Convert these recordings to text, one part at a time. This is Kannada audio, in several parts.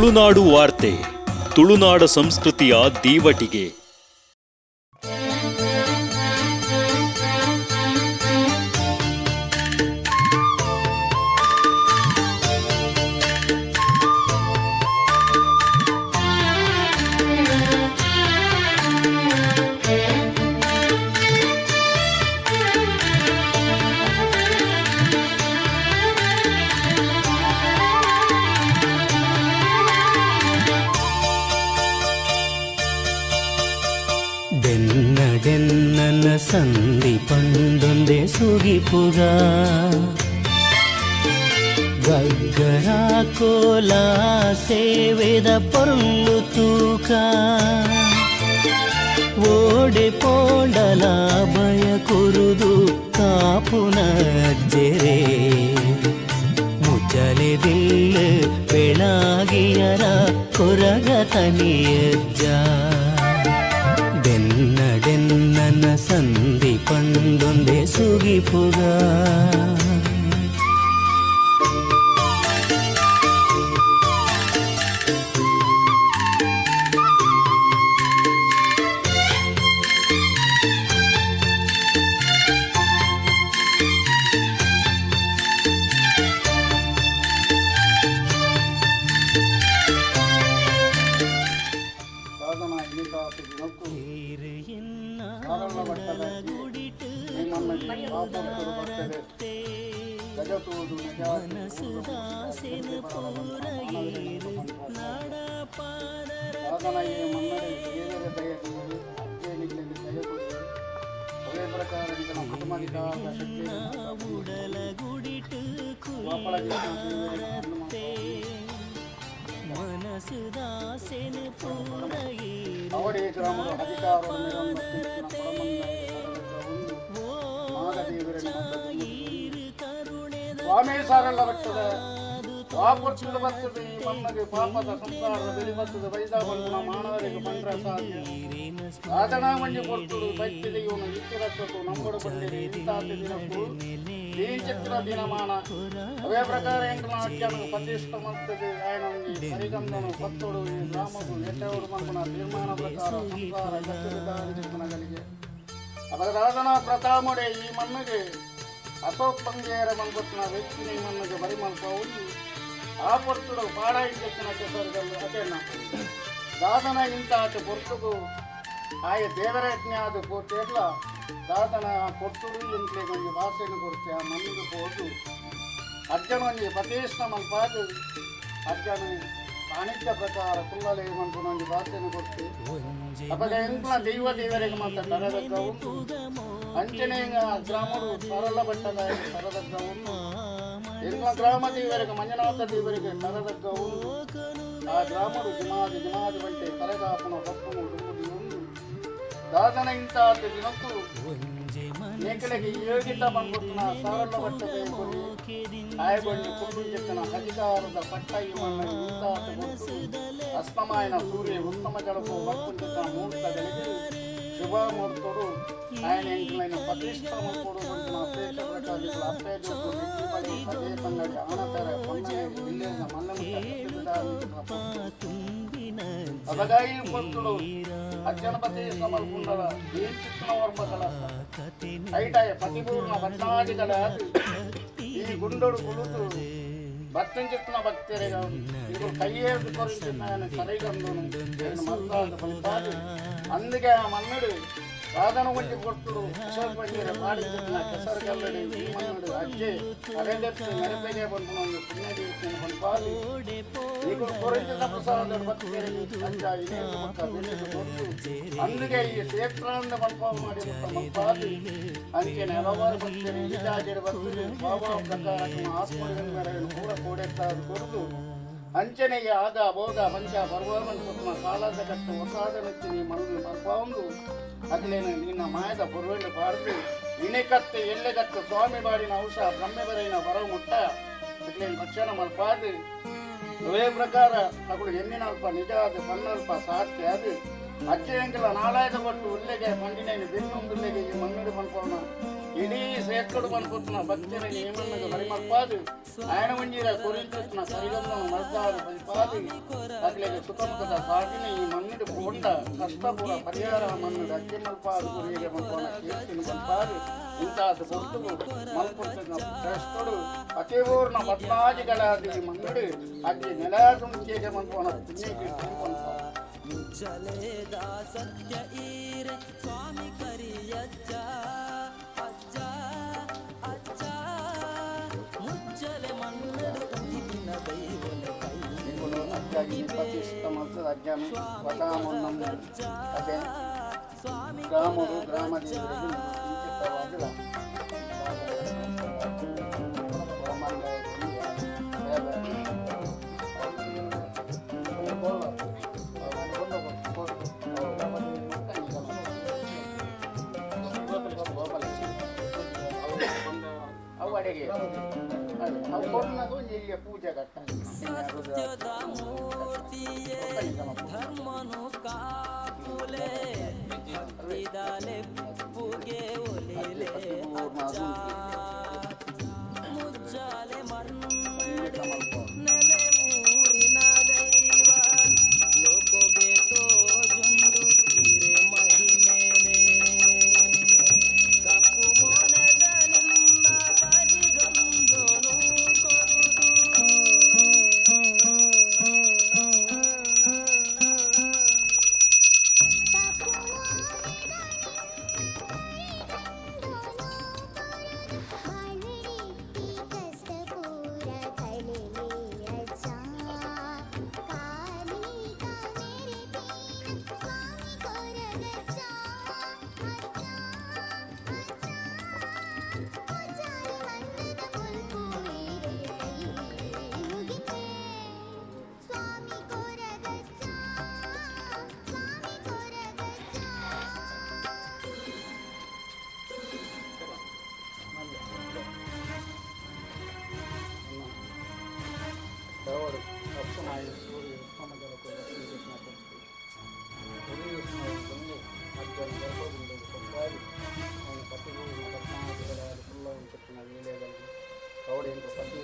ತುಳುನಾಡು ವಾರ್ತೆ, ತುಳುನಾಡ ಸಂಸ್ಕೃತಿಯ ದೀವಟಿಗೆ. ಡೆನ್ನನ ಸಂಧಿ ಪಂದೊಂದೆ ಸುಗಿಪುಗ ಗಗ್ಗರ ಕೋಲ ಸೇವೆದ ಪೊರ್ಲು ತೂಕ ಓಡೆ ಪೋಂಡಲ ಭಯ ಕುರುದು ಕಾಪುನ ಜೆರೆ ಮುಚ್ಚಲೆದಿಲ್ಲ ಬೆಳಗಿಯರ ಕೊರಗ ತನಿಯಜ್ಜ ಡೆನ್ನನ ಸಂಧಿ ಪಂದೊಂದೆ ಸುಗಿಪುಗ ಅವಡಿ ಗ್ರಾಮದ ಅಧಿಕಾರವನ್ನು ಸ್ವಾಮಿ ಸಾರಲ್ಲ ಬರ್ತದೆ ವಾಪುರ್ಚದ ಬರ್ತದೆ. ಈ ಮಮ್ಮಗೆ ಪಾಪದ ಸಂಸಾರದ ಬೆಳಿ ಬರ್ತದೆ. ವೈದಾಬಲ್ಗುಣ ಮಾನವರಿಗೆ ಬಂದ್ರ ಸಾಧ್ಯ ಸಾಧನ ಮಂಜಿ ಕೊಡ್ತುಡು ಬೈತಿದೆ ಇವನು ಇತ್ತಿರತ್ತು ನಂಬಡು ಬಂದಿರಿ ಇಂತಾತಿ ದಿನಕ್ಕೂ ದೀನ್ ಚಿತ್ರ ದಿನಮಾನ ಅವೇ ಪ್ರಕಾರ ಎಂಟು ಅಜ್ಜನು ಪ್ರತಿಷ್ಠ ಮಾಡ್ತದೆ. ಆಯನಂಗಿ ಸರಿಗಂಧನು ಪತ್ತೋಡು ಈ ಗ್ರಾಮದು ಎಟ್ಟೆವರು ಮಲ್ಪನ ತೀರ್ಮಾನ ಪ್ರಕಾರ ಸಂಸಾರ ಗಟ್ಟಿಗೆ ಅದರ ರಾಧನಾ ಪ್ರತಾಮುಡೆ ಈ ಮಣ್ಣಿಗೆ ಅಶೋಕ್ ಪಂಗೇರ ಮಲ್ಪತ್ನ ವ್ಯಕ್ತಿ ಈ ಮಣ್ಣಿಗೆ ಬರಿ ಮಲ್ಪ ಒಂದು ಆ ಪೊರ್ತುಡು ಪಾಡ ಇಂಜೆಕ್ಕಿನ ಕೆಸರುಗಳು ಅದೇನ ದಾದನ ಇಂತ ಆಚೆ ಪೊರ್ತುಗು ಆಯ ದೇವರಜ್ಞೆ ಅದು ಕೊಟ್ಟೆಲ್ಲ ದಾದನ ಕೊಟ್ಟುಡು ಇಂಟ್ಲೆ ಒಂದು ಭಾಷೆಯನ್ನು ಕೊಡ್ತೆ ಆ ಮಣ್ಣಿಗೆ ಹೋದು ಅಜ್ಜನೊಂದು ಪ್ರತಿಷ್ಠ ಮಲ್ಪಾದು ಅಜ್ಜನ ವಾಣಿಜ್ಯ ಪ್ರಕಾರ ಕುಲ್ಲಲೆ ಮಂಟು ಒಂದು ಭಾಷೆಯನ್ನು ಕೊಡ್ತೆ ಅವಾಗ ಎಂಟ್ಲ ದೈವ ದೇವರಿಗೆ ಮಾತ್ರ ತರದಗ್ಗ ಉಂಟು ಅಂಚನೆ ಗ್ರಾಮರು ಸರಳ ಬಟ್ಟದ ತರದಗ್ಗ ಉಂಟು ಎಂಟ್ಲ ಗ್ರಾಮ ದೇವರಿಗೆ ಮಂಜುನಾಥ ದೇವರಿಗೆ ತರದಗ್ಗ ಉಂಟು ಆ ಗ್ರಾಮರು ಜಿಮಾದಿ ಬಂಟೆ ಕರೆಗಾಪನ ಪಪ್ಪನು ಡುಂಬುದಿ ಉಂಟು ದಾದನ ಇಂತ ದಿನಕ್ಕೂ ಮೇಕಲೆಗೆ ಯೋಗಿತ ಬಂದ್ಬಿಟ್ಟು ಸರಳ ಬಟ್ಟದೆ ಆಯಗೊಂಡು ಕುಟುಂಬನ ಅಧಿಕಾರದ ಪಟ್ಟ ಇವನ್ನ ಅಸ್ತಮಾಯನ ಸೂರ್ಯ ಉತ್ತಮ ಜಡಪು ಮಕ್ಕಳ ಮುಹೂರ್ತಗಳಿಗೆ ಶುಭ ಮುಹೂರ್ತರು ఆయన ఇంట్లో ప్రతిష్ట కొడు అప్పేకాలు అప్పే పంగడి ఆనతర అవగాయి పొంతుడు అజ్జనపతి సమర్పుండల ఏం చిత్న వర్మగల ఐటాయ పతిపూర్ణ భక్తాదిగల ఈ గుండోడు కుడుతూ భక్తం చెప్తున్న భక్తిరేగా ఇప్పుడు కయ్యేది కొరించిన సరైగందును నేను మర్తాడు ఫలితాలు అందుకే ఆ మన్నుడు సాధన వంటి కొట్టుడు అశోక్ పండిర పాడి చెప్పిన ಕೆಸರು ಕಲ್ಲಡಿ ಈ ಮಣ್ಣುಡು ಅಜ್ಜೆ ಅರೆದೆತ್ತು ನೆರಪೆಗೆ ಬಂದು ಪುಣ್ಯದಿ ಫಲಿತಾಲು ಈಗ ಕೊರಿಂಚಿನ ಪ್ರಸಾದ ಭಕ್ತಿರೇಗಿ ಅಜ್ಜ ಇನ್ನೇನು ಮಕ್ಕ ಬೆಳೆದು ಕೊಟ್ಟು అందుకే ఈ క్షేత్రాన్ని మల్పం ಮಾಡಿರುತ್ತ ಮಲ್ಪಾದು ಅಂಚೆನೆ ಹಲವಾರು ಭಕ್ತರು ಇದಾಗಿರ ಭಕ್ತರು ಬಾಬಾ ಪ್ರಕಾರಕ್ಕೆ ಆತ್ಮಗಳ ಮೇರೆಯನ್ನು ಕೂಡ ಕೂಡೆತ್ತಾದು ಕೊಡುದು ಅಂಚನೆಗೆ ಆಗ ಭೋಗ ಪಂಚ ಪರ್ವಮನ್ ಪುತ್ನ ಕಾಲದ ಕಟ್ಟು ಹೊಸಾದ ನೆಚ್ಚಿ ನೀ ಮಣ್ಣು ಮಲ್ಪಾಂದು ಅಗಲೇನು ನಿನ್ನ ಮಾಯದ ಪುರ್ವೆಂಡು ಪಾರ್ದು ಇನೆಕತ್ತು ಎಲ್ಲೆಗತ್ತು ಸ್ವಾಮಿ ಬಾಡಿನ ಔಷ ಬ್ರಹ್ಮೆ ಬರೆಯಿನ ಹೊರ ಮುಟ್ಟ ಅಗಲೇನು ರಕ್ಷಣ ಮಲ್ಪಾದು ಅವೇ ಪ್ರಕಾರ ಅಗಳು ಎನ್ನಿನಲ್ಪ ನಿಜ ಅದು ಪನ್ನಲ್ಪ ಸಾಧ್ಯ ಅದು ಅಜ್ಜೆಯಂಗೆಲ್ಲ ನಾಲಾಯದ ಪಟ್ಟು ಉಲ್ಲೆಗೆ ಮಂಡಿನೇನು ಬೆನ್ನೊಂದುಲ್ಲೆಗೆ ಈ ಮಣ್ಣುಡು ಮಲ್ಪವನ ఇడీ సేక్కడు పనుకుంటున్న భక్తిని నియమన్నగా మరిమప్పాదు ఆయన మంజీర కొరించుతున్న సరిగమ్మను మర్దాలు పరిపాది అట్లేక సుఖము కదా సాగిన ఈ మన్నుడి కొండ కష్టపుర పరిహార మన్నుడు అగ్గిమల్పాదు గురియమనుకోన కీర్తిని పంపాదు ఇంతాసు పొట్టుకు మల్పుతున్న శ్రేష్ఠుడు అతిపూర్ణ పద్మాజి గలాది మన్నుడు అగ్గి నెలాసం చేయమనుకోన పుణ్యకీర్తిని పంపాదు ಮುಚ್ಚಲೇದಾ ಸತ್ಯ ಈರೆ ಸ್ವಾಮಿ ಕರಿಯಜ್ಜ ಅಜ್ಜ ಅಜ್ಜ ಮುಚ್ಚಲೆ ಮನ್ನಡು ಉದಿಪಿನ ದೈವನ ಗ್ರಾಮರು ಗ್ರಾಮದೇವರಿಗೆ ಅವಡಿಗೆ ಅವು ಕೊಡನದು ಇಲ್ಲಿ ಪೂಜೆ ಕಟ್ಟಾಗಿ ಧರ್ಮನು ಕಾಪುಲೆ ಇದಾಲೆ ಪುಗೆ ಒಲಿಲೆ ಮುಜ್ಜಾಲೆ ಮನ್ನಡೆ ನೆಲೆ ಊರಿನ ದೈವ ಲೋಕಗೆ ತೋಜುಂಡು ಹಿರೆ ಮಹಿಮೇನೆ ಕಪ್ಪು ಮೊನೆದ ನಿನ್ನ ಕರಿಗಂದನು ಕೊರುದು ದೇವರು ತಕ್ಷಣಾಗಿ ಸೂರ್ಯ ಉಷ್ಣಮಂಡಲಕ್ಕೆ ಬಂದು ಮಧ್ಯಾಹ್ನ ಗರ್ಭದಿಂದ ಕೊಟ್ಟಾಗಿ ಅವನು ಪತಿಗೂ ಪದ್ಮಾದಿಗಳಾದ ಕುಲ್ಲವನ್ನು ಕೊಟ್ಟಿನ ವೇಳೆಯಲ್ಲಿ ಕವಡೆಯಿಂದ ಪತಿ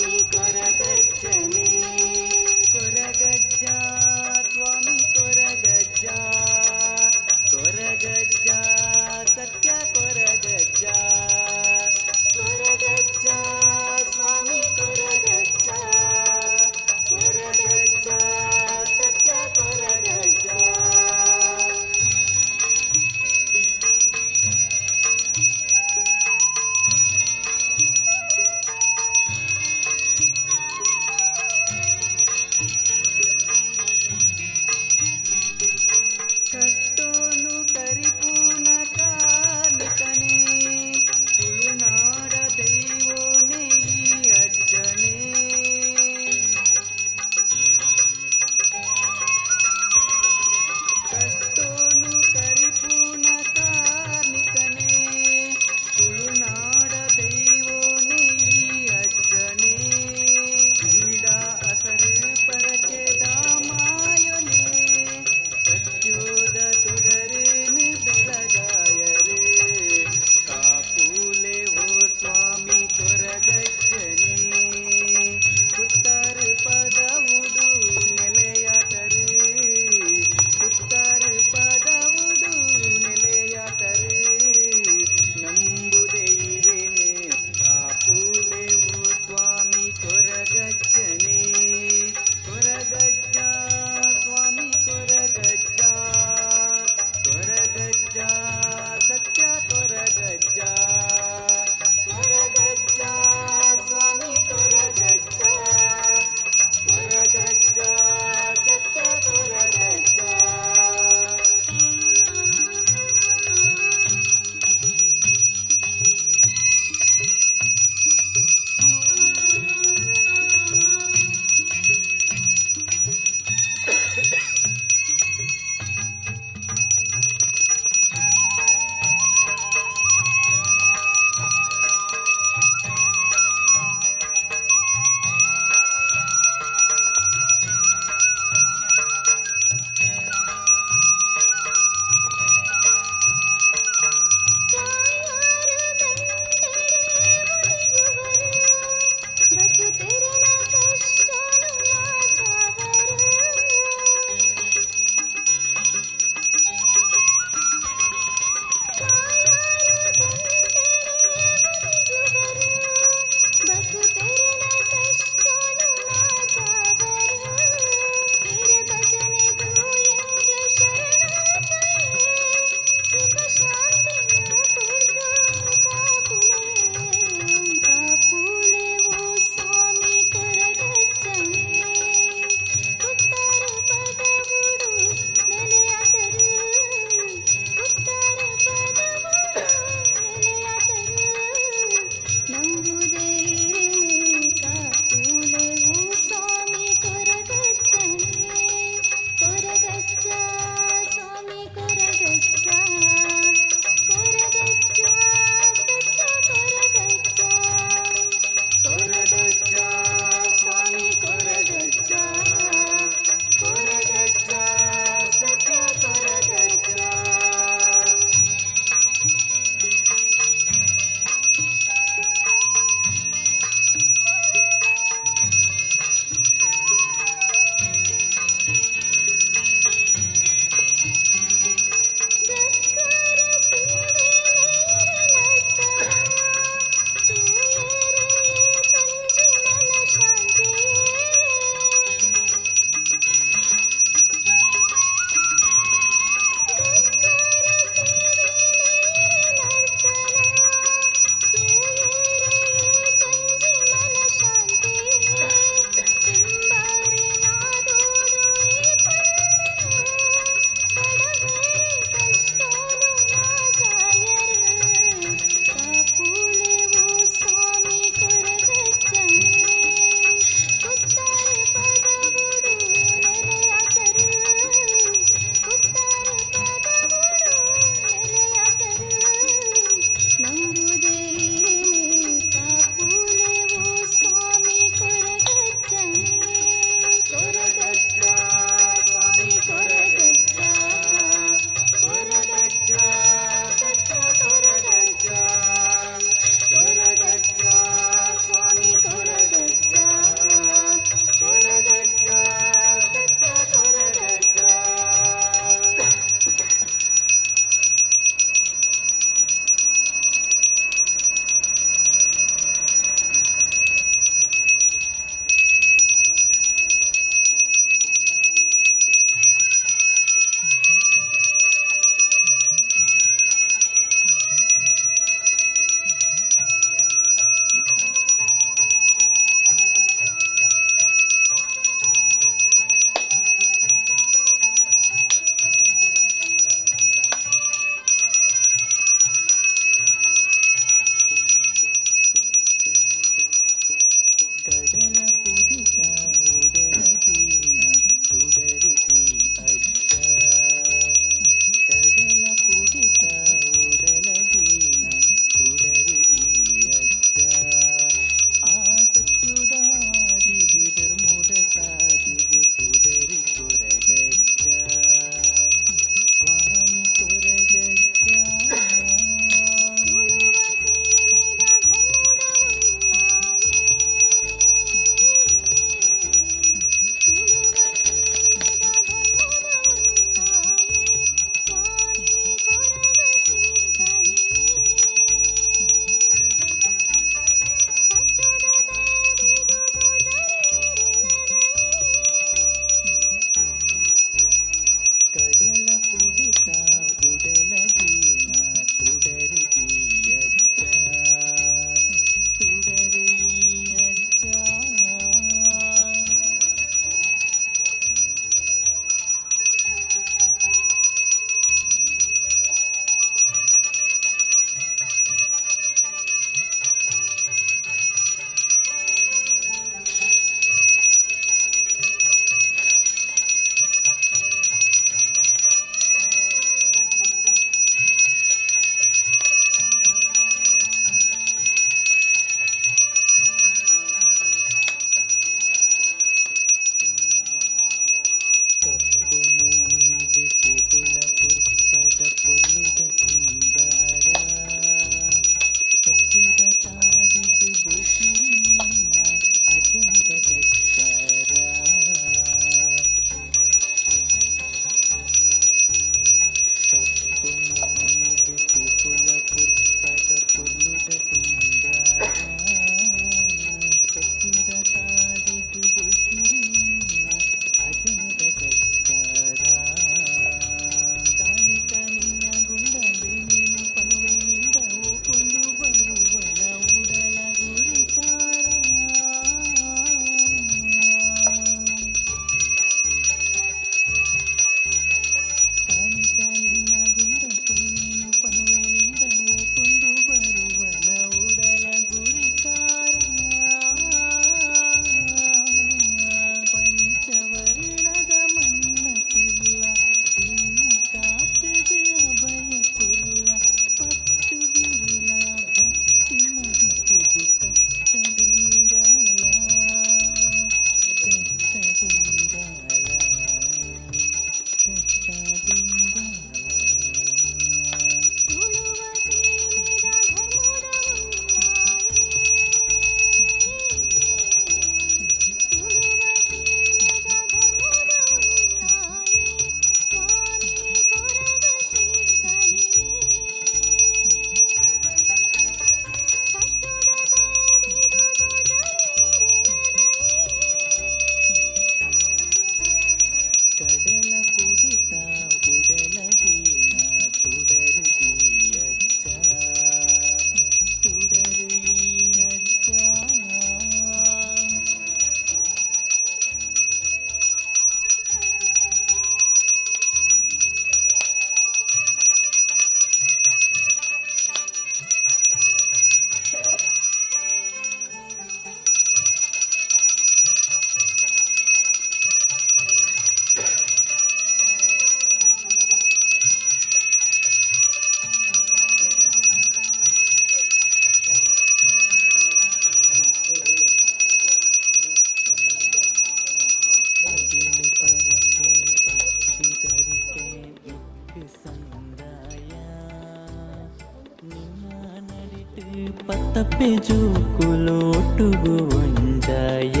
ಪತಪ್ಪೆ ಜೋಕುಲೋಟುಗು ಒಂಜಾಯ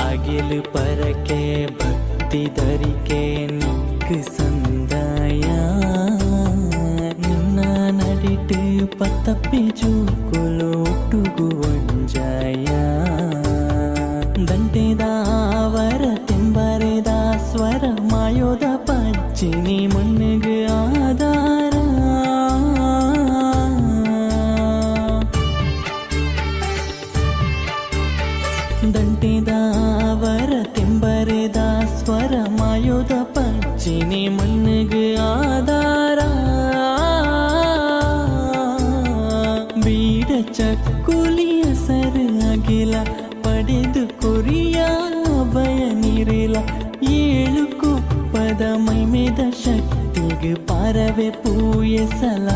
ಅಗಿಲು ಪರಕೆ ಭಕ್ತಿ ಧರಿಕೆ ನಿಕ್ ಸಂದಾಯ ನಿನ್ನ ನಡಿಟು ಪತಪ್ಪೆ ಜೋಕುಲೋಟುಗು ಒಂಜಾಯ ದಂಟೆದಾವರ ತೆಂಬರೆದ ಸ್ವರ ಮಾಯೋದ ಪಚ್ಚಿನಿ ಮಣ್ಣಿಗೆ ಆಧಾರ ದಂಟೆದಾವರ ತೆಂಬರೆದ ಸ್ವರ ಮಾಯೋದ ಪಚ್ಚಿನಿ ಮಣ್ಣಿಗೆ ಆಧಾರ ಬೀಡ ಚಕ್ಕುಲಿಯ ಸರ ಅಗಿಲ ಪಡೆದು ಕೊರಿಯ ಭಯ ನೀರಿಲ್ಲ ಏಳು ಕುಪ್ಪದ ಮೈಮೇದ ಶಕ್ತಿಗೆ ಪಾರವೆ ಪೂಯಸಲ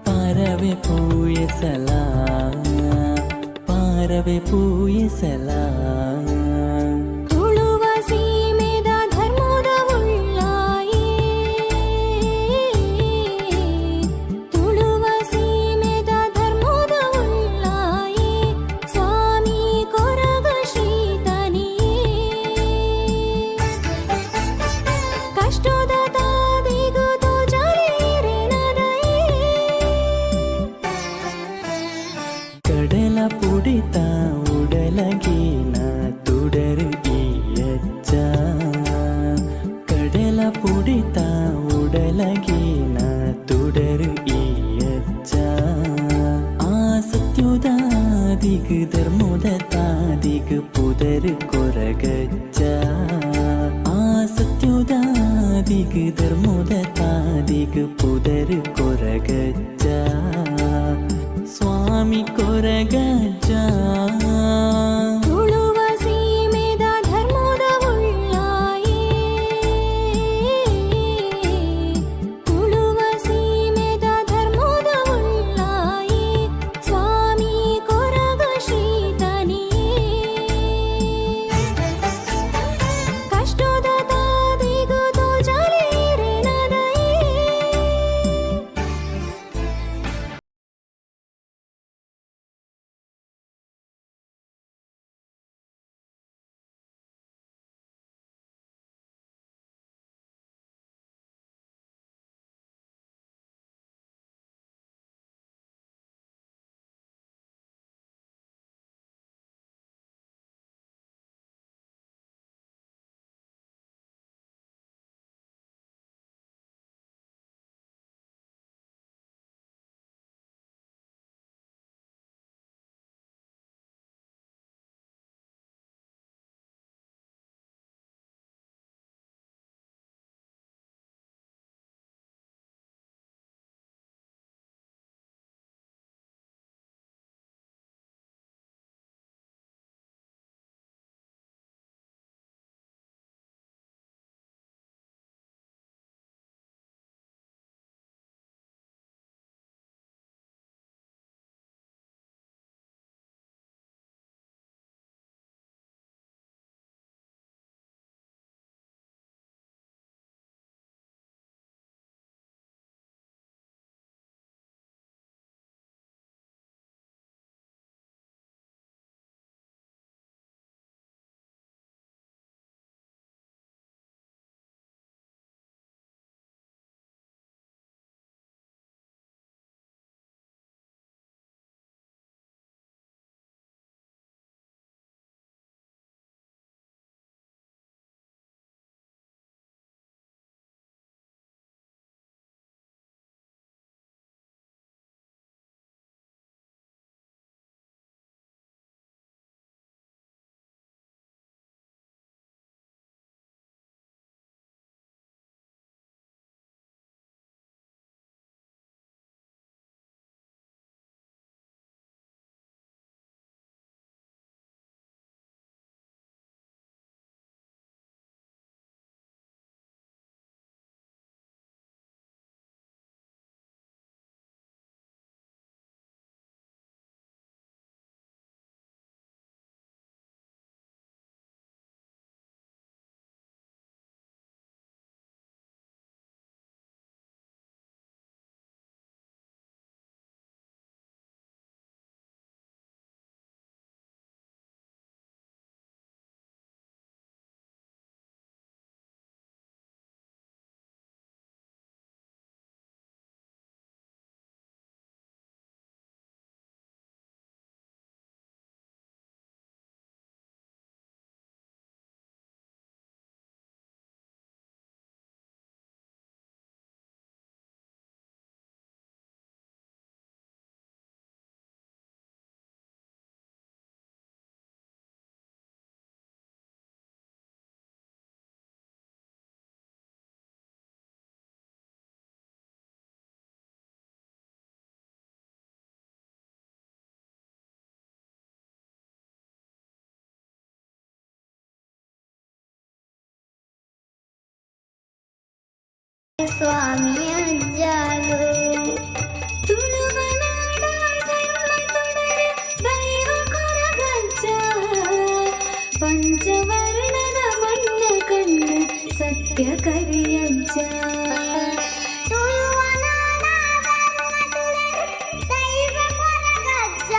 ಪಾರವೆ ಪೂಯಸಲ ಪಾರವೆ ಪೂಯಸಲ ತುಳುವ ಸೀಮೆದ ಧರ್ಮದ ಉಳ್ಳಾಯೇ ತುಳುವ ಸೀಮೆದ ಧರ್ಮದ ಉಳ್ಳಾಯೇ ಸ್ವಾಮಿ ಕೊರಗ ಶ್ರೀತನಿಯೇ ಕಷ್ಟದ ತಾದಿಗೂ ತೋಜಲೇರೆನದಯೇ ಕಡಲ ಪುಡಿತ ಉಡಲಗೇನ ತುಡರು ಈಯಚ್ಚ ಕಡಲ ಪುಡಿತ ಉಡಲಗೇನ ತುಡರು ಈಯಚ್ಚ ಆ ಸತ್ಯುದಾದಿಗ್ ಧರ್ಮದ ತಾದಿಗ್ ಪುದರ್ ಕೊರಗಚ್ಚ ಆ ಸತ್ಯುದಾದಿಗ್ ಧರ್ಮದ ತಾದಿಗ್ ಪುದರ್ ಕೊರಗಚ್ಚ ಸ್ವಾಮಿ ಕೊರಗಜ್ಜ ಸ್ವಾಮಿ ಅಜ್ಜಾಗು ತುಳುವನಾಡ ಧರ್ಮ ತೊಡರೆ ದೈವ ಕೊರಗಜ್ಜ ಪಂಚವರ್ಣದ ಮಣ್ಣ ಕಣ್ಣು ಸತ್ಯ ಕರಿಯಜ್ಜ ತುಳುವನಾಡ ಧರ್ಮ ತೊಡರೆ ದೈವ ಕೊರಗಜ್ಜ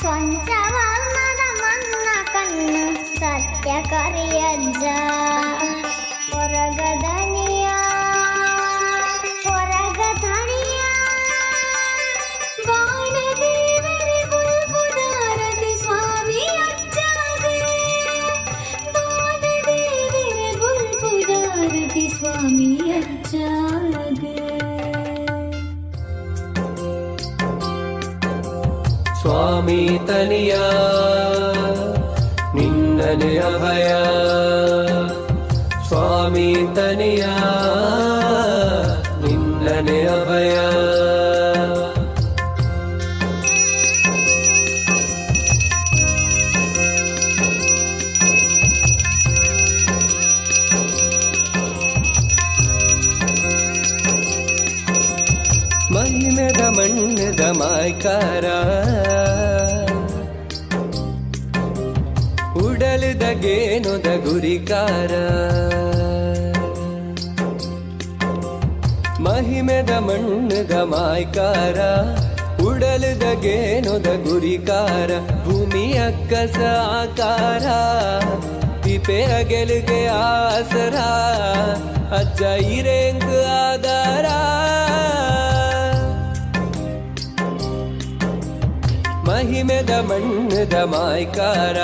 ಪಂಚವರ್ಣದ ಮಣ್ಣ ಕಣ್ಣು ಸತ್ಯ ಕರಿಯಜ್ಜ ಹೊರಗದನಿಯ ಹೊರಗದನಿಯ ಬಾಣದೇವರೇ ಬುಲ್ಬುದಾರತಿ ಸ್ವಾಮಿ ಅಜ್ಜಾಗೆ ಬಾಣದೇವರೇ ಬುಲ್ಬುದಾರತಿ ಸ್ವಾಮಿ ಅಜ್ಜಾಗೆ ಸ್ವಾಮಿ ತನಿಯ ನಿನ್ನನೆ ಅಭಯ ಸ್ವಾಮಿ ತನಿಯ ನಿನ್ನನೆ ಅಭಯ ಮಹಿಮೆದ ಮಣ್ಣದ ಮಾಯ್ಕಾರ ಉಡಲದ ಗೇನೊದ ಗುರಿಕಾರ ಮಹಿಮೆದ ಮಣ್ಣದ ಮಾಯ್ಕಾರ ಉಡಲದ ಗೇನೊದ ಗುರಿಕಾರ ಭೂಮಿಯ ಕಸ ಆಕಾರ ತಿಪೆಯ ಗೆಲುಗೆ ಆಸರ ಅಜ್ಜ ಇರೇಂಕ ಆಧಾರ ಮಹಿಮೆದ ಮಣ್ಣದ ಮಾಯ್ಕಾರ